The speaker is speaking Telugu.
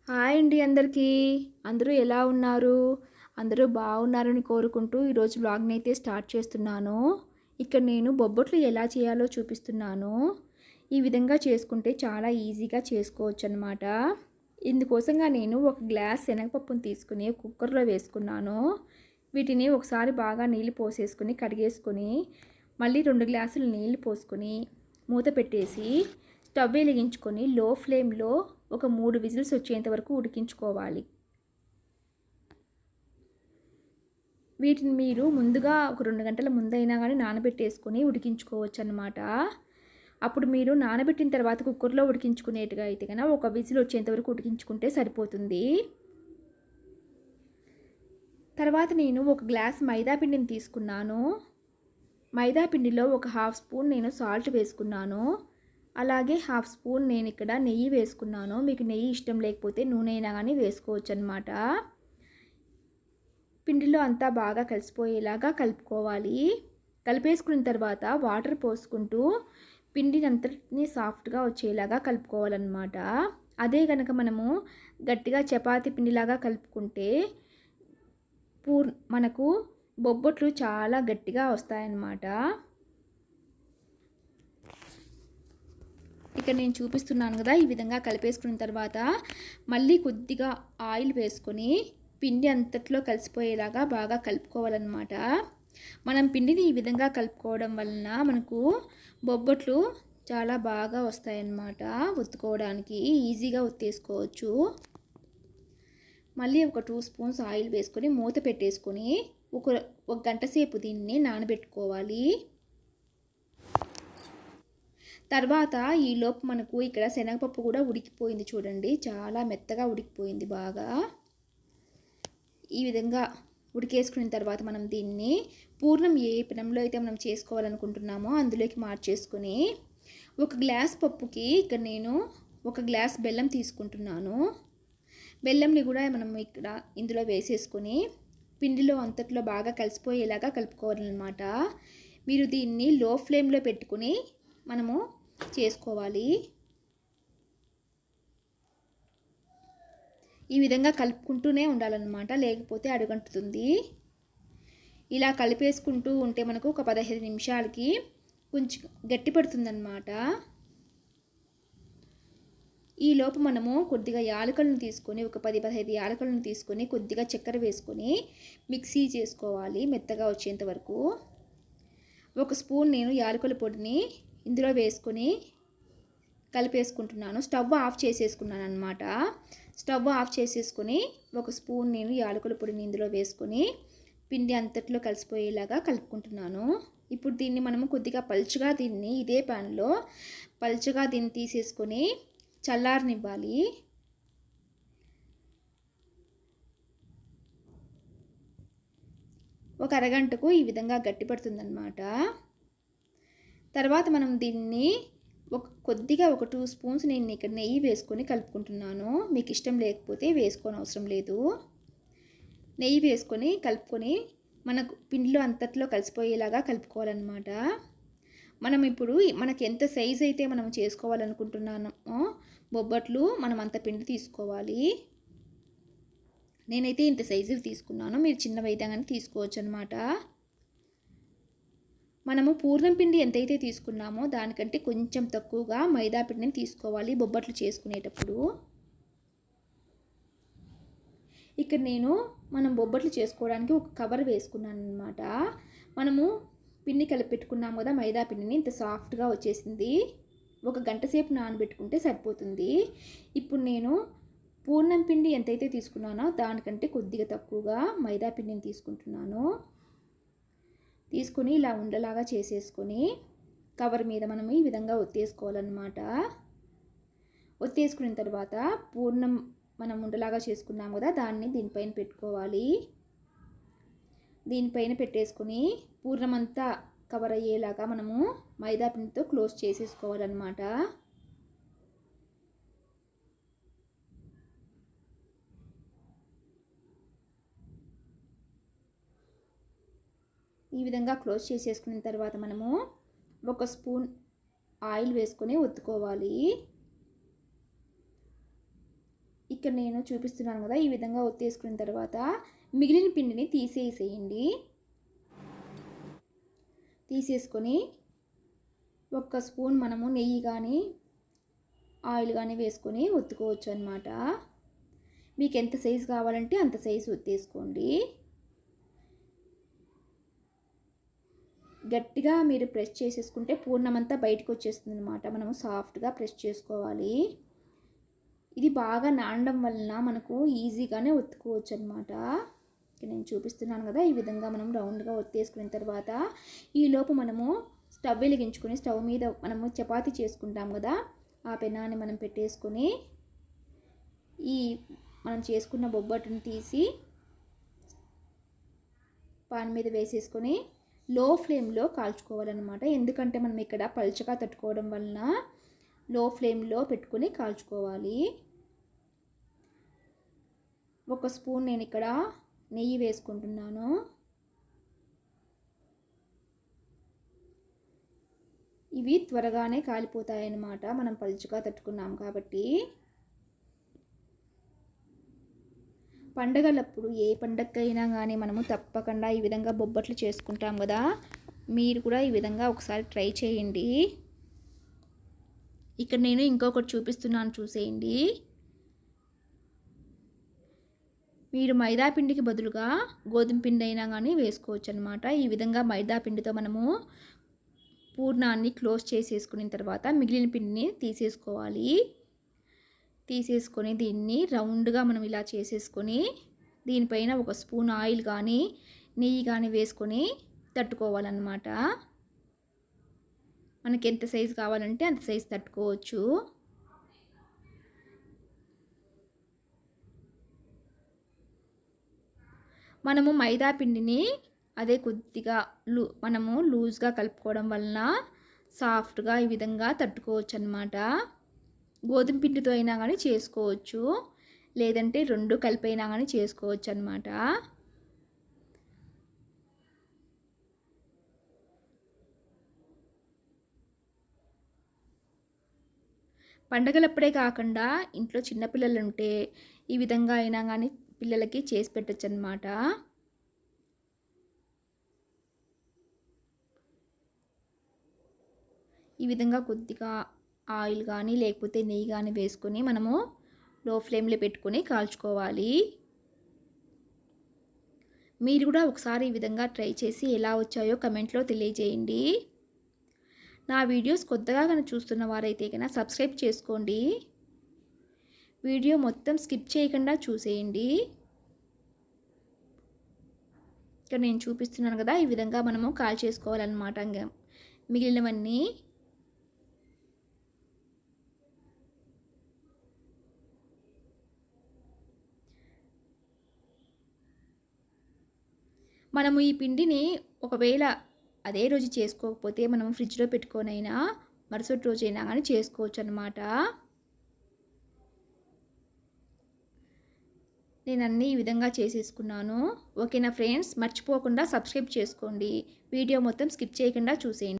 హాయ్ అండి అందరికీ. అందరూ ఎలా ఉన్నారు? అందరూ బాగున్నారని కోరుకుంటూ ఈరోజు వ్లాగ్‌ని అయితే స్టార్ట్ చేస్తున్నాను. ఇక్కడ నేను బొబ్బట్లు ఎలా చేయాలో చూపిస్తున్నాను. ఈ విధంగా చేసుకుంటే చాలా ఈజీగా చేసుకోవచ్చనమాట. ఇందుకోసంగా నేను ఒక గ్లాస్ శనగపప్పును తీసుకుని కుక్కర్‌లో వేసుకున్నాను. వీటిని ఒకసారి బాగా నీళ్లు పోసేసుకొని కడిగేసుకొని మళ్ళీ 2 గ్లాసులు నీళ్లు పోసుకొని మూత పెట్టేసి స్టవ్ వెలిగించుకొని లో ఫ్లేమ్లో ఒక 3 విజిల్స్ వచ్చేంత వరకు ఉడికించుకోవాలి. వీటిని మీరు ముందుగా ఒక 2 గంటల ముందైనా కానీ నానబెట్టేసుకొని ఉడికించుకోవచ్చు అన్నమాట. అప్పుడు మీరు నానబెట్టిన తర్వాత కుక్కర్లో ఉడికించుకునేట్టుగా అయితే కనుక ఒక విజిల్ వచ్చేంత వరకు ఉడికించుకుంటే సరిపోతుంది. తర్వాత నేను ఒక గ్లాస్ మైదా పిండిని తీసుకున్నాను. మైదా పిండిలో ఒక హాఫ్ స్పూన్ నేను సాల్ట్ వేసుకున్నాను. అలాగే హాఫ్ స్పూన్ నేను ఇక్కడ నెయ్యి వేసుకున్నాను. మీకు నెయ్యి ఇష్టం లేకపోతే నూనె అయినా కానీ వేసుకోవచ్చు అన్నమాట. పిండిలో అంతా బాగా కలిసిపోయేలాగా కలుపుకోవాలి. కలిపేసుకున్న తర్వాత వాటర్ పోసుకుంటూ పిండిని అంతటిని సాఫ్ట్గా వచ్చేలాగా కలుపుకోవాలన్నమాట. అదే కనుక మనము గట్టిగా చపాతీ పిండిలాగా కలుపుకుంటే మనకు బొబ్బట్లు చాలా గట్టిగా వస్తాయన్నమాట. ఇక్కడ నేను చూపిస్తున్నాను కదా, ఈ విధంగా కలిపేసుకున్న తర్వాత మళ్ళీ కొద్దిగా ఆయిల్ వేసుకొని పిండి అంతట్లో కలిసిపోయేలాగా బాగా కలుపుకోవాలన్నమాట. మనం పిండిని ఈ విధంగా కలుపుకోవడం వలన మనకు బొబ్బట్లు చాలా బాగా వస్తాయన్నమాట. ఒత్తుకోవడానికి ఈజీగా ఒత్తేసుకోవచ్చు. మళ్ళీ ఒక 2 స్పూన్స్ ఆయిల్ వేసుకొని మూత పెట్టేసుకొని ఒక గంట సేపు దీన్ని నానబెట్టుకోవాలి. తర్వాత ఈలోపు మనకు ఇక్కడ శనగపప్పు కూడా ఉడికిపోయింది చూడండి. చాలా మెత్తగా ఉడికిపోయింది బాగా. ఈ విధంగా ఉడికేసుకున్న తర్వాత మనం దీన్ని పూర్ణం ఏ పెనంలో అయితే మనం చేసుకోవాలనుకుంటున్నామో అందులోకి మార్చేసుకొని ఒక గ్లాస్ పప్పుకి ఇక్కడ నేను ఒక గ్లాస్ బెల్లం తీసుకుంటున్నాను. బెల్లంని కూడా మనం ఇక్కడ ఇందులో వేసేసుకొని పిండిలో అంతట్లో బాగా కలిసిపోయేలాగా కలుపుకోవాలన్నమాట. మీరు దీన్ని లో ఫ్లేమ్లో పెట్టుకుని మనము చేసుకోవాలి. ఈ విధంగా కలుపుకుంటూనే ఉండాలన్నమాట, లేకపోతే అడుగంటుతుంది. ఇలా కలిపేసుకుంటూ ఉంటే మనకు ఒక 15 నిమిషాలకి కొంచెం గట్టి పడుతుందన్నమాట. ఈ లోపు మనము కొద్దిగా యాలకులను తీసుకొని ఒక 10-15 యాలకులను తీసుకొని కొద్దిగా చక్కెర వేసుకొని మిక్సీ చేసుకోవాలి మెత్తగా వచ్చేంత వరకు. ఒక స్పూన్ నేను యాలకుల పొడిని ఇందులో వేసుకొని కలిపేసుకుంటున్నాను. స్టవ్ ఆఫ్ చేసేసుకున్నాను అనమాట. స్టవ్ ఆఫ్ చేసేసుకొని ఒక స్పూన్ నేను యాలకుల పొడిని ఇందులో వేసుకొని పిండి అంతట్లో కలిసిపోయేలాగా కలుపుకుంటున్నాను. ఇప్పుడు దీన్ని మనము కొద్దిగా పల్చగా ఇదే ప్యాన్లో పల్చగా దీన్ని తీసేసుకొని చల్లారనివ్వాలి. ఒక అరగంటకు ఈ విధంగా గట్టిపడుతుందన్నమాట. తర్వాత మనం దీన్ని కొద్దిగా ఒక 2 స్పూన్స్ నేను ఇక్కడ నెయ్యి వేసుకొని కలుపుకుంటున్నాను. మీకు ఇష్టం లేకపోతే వేసుకోని అవసరం లేదు. నెయ్యి వేసుకొని కలుపుకొని మనకు పిండిలో అంతట్లో కలిసిపోయేలాగా కలుపుకోవాలన్నమాట. మనం ఇప్పుడు మనకి ఎంత సైజ్ అయితే మనం చేసుకోవాలనుకుంటున్నామో బొబ్బట్లు మనం అంత పిండి తీసుకోవాలి. నేనైతే ఇంత సైజు తీసుకున్నాను. మీరు చిన్నవైతే కానీ తీసుకోవచ్చు అన్నమాట. మనము పూర్ణం పిండి ఎంతైతే తీసుకున్నామో దానికంటే కొంచెం తక్కువగా మైదా పిండిని తీసుకోవాలి బొబ్బట్లు చేసుకునేటప్పుడు. ఇక్కడ మనం బొబ్బట్లు చేసుకోవడానికి ఒక కవర్ వేసుకున్నాను అన్నమాట. మనము పిండి కలిపి పెట్టుకున్నాము కదా మైదా పిండిని, ఇంత సాఫ్ట్గా వచ్చేసింది. ఒక గంట సేపు నానబెట్టుకుంటే సరిపోతుంది. ఇప్పుడు నేను పూర్ణం పిండి ఎంతైతే తీసుకున్నానో దానికంటే కొద్దిగా తక్కువగా మైదా పిండిని తీసుకుంటున్నాను. తీసుకొని ఇలా ఉండలాగా చేసేసుకొని కవర్ మీద మనం ఈ విధంగా ఒత్తేసుకోవాలన్నమాట. ఒత్తేసుకున్న తర్వాత పూర్ణం మనం ఉండలాగా చేసుకున్నాం కదా దాన్ని దీనిపైన పెట్టుకోవాలి. దీనిపైన పెట్టేసుకొని పూర్ణం అంతా కవర్ అయ్యేలాగా మనము మైదా పిండితో క్లోజ్ చేసేసుకోవాలన్నమాట. ఈ విధంగా క్లోజ్ చేసేసుకున్న తర్వాత మనము ఒక స్పూన్ ఆయిల్ వేసుకొని ఒత్తుకోవాలి. ఇక్కడ నేను చూపిస్తున్నాను కదా, ఈ విధంగా ఒత్తేసుకున్న తర్వాత మిగిలిన పిండిని తీసేసేయండి. తీసేసుకొని 1 స్పూన్ మనము నెయ్యి కానీ ఆయిల్ కానీ వేసుకొని ఒత్తుకోవచ్చు అనమాట. మీకు ఎంత సైజు కావాలంటే అంత సైజు ఒత్తేసుకోండి. గట్టిగా మీరు ప్రెస్ చేసేసుకుంటే పూర్ణమంతా బయటకు వచ్చేస్తుంది అనమాట. మనము సాఫ్ట్గా ప్రెస్ చేసుకోవాలి. ఇది బాగా నానడం వలన మనకు ఈజీగానే ఒత్తుకోవచ్చు అనమాట. నేను చూపిస్తున్నాను కదా, ఈ విధంగా మనం రౌండ్గా ఒత్తేసుకున్న తర్వాత ఈలోపు మనము స్టవ్ వెలిగించుకొని స్టవ్ మీద మనము చపాతీ చేసుకుంటాం కదా, ఆ పెనాన్ని మనం పెట్టేసుకొని ఈ మనం చేసుకున్న బొబ్బట్టుని తీసి పాన్ మీద వేసేసుకొని లో ఫ్లేమ్లో కాల్చుకోవాలన్నమాట. ఎందుకంటే మనం ఇక్కడ పల్చగా తట్టుకోవడం వలన లో ఫ్లేమ్లో పెట్టుకొని కాల్చుకోవాలి. 1 స్పూన్ నేను ఇక్కడ నెయ్యి వేసుకుంటున్నాను. ఇవి త్వరగానే కాలిపోతాయి అన్నమాట, మనం పల్చగా తట్టుకున్నాం కాబట్టి. పండగలప్పుడు ఏ పండగకైనా కానీ మనము తప్పకుండా ఈ విధంగా బొబ్బట్లు చేసుకుంటాం కదా, మీరు కూడా ఈ విధంగా ఒకసారి ట్రై చేయండి. ఇక్కడ నేను ఇంకొకటి చూపిస్తున్నాను, చూసేయండి. మీరు మైదా పిండికి బదులుగా గోధుమ పిండి అయినా కానీ వేసుకోవచ్చు అనమాట. ఈ విధంగా మైదా పిండితో మనము పూర్ణాన్ని క్లోజ్ చేసేసుకున్న తర్వాత మిగిలిన పిండిని తీసేసుకోవాలి. తీసేసుకొని దీన్ని రౌండ్గా మనం ఇలా చేసేసుకొని దీనిపైన 1 స్పూన్ ఆయిల్ కానీ నెయ్యి కానీ వేసుకొని తట్టుకోవాలన్నమాట. మనకి ఎంత సైజు కావాలంటే అంత సైజు తట్టుకోవచ్చు. మనము మైదా పిండిని అదే కొద్దిగా మనము లూజ్గా కలుపుకోవడం వలన సాఫ్ట్గా ఈ విధంగా తట్టుకోవచ్చు అన్నమాట. గోధుమ పిండితో అయినా కానీ చేసుకోవచ్చు, లేదంటే 2 కలిపైనా కానీ చేసుకోవచ్చు అన్నమాట. పండగలప్పుడే కాకుండా ఇంట్లో చిన్నపిల్లలు ఉంటే ఈ విధంగా అయినా కానీ పిల్లలకి చేసి పెట్టచ్చు అన్నమాట. ఈ విధంగా కొద్దిగా ఆయిల్ కానీ లేకపోతే నెయ్యి కానీ వేసుకొని మనము లో ఫ్లేమ్లో పెట్టుకొని కాల్చుకోవాలి. మీరు కూడా ఒకసారి ఈ విధంగా ట్రై చేసి ఎలా వచ్చాయో కమెంట్లో తెలియజేయండి. నా వీడియోస్ కొత్తగా కనుక చూస్తున్న వారైతే కనుక సబ్స్క్రైబ్ చేసుకోండి. వీడియో మొత్తం స్కిప్ చేయకుండా చూసేయండి. ఇక్కడ నేను చూపిస్తున్నాను కదా, ఈ విధంగా మనము కాల్ చేసుకోవాలన్నమాట. మిగిలినవన్నీ మనము ఈ పిండిని ఒకవేళ అదే రోజు చేసుకోకపోతే మనం ఫ్రిడ్జ్లో పెట్టుకొనైనా మరుసటి రోజైనా కానీ చేసుకోవచ్చు అన్నమాట. నేను అన్నీ ఈ విధంగా చేసేసుకున్నాను. ఓకేనా ఫ్రెండ్స్, మర్చిపోకుండా సబ్స్క్రైబ్ చేసుకోండి. వీడియో మొత్తం స్కిప్ చేయకుండా చూసేయండి.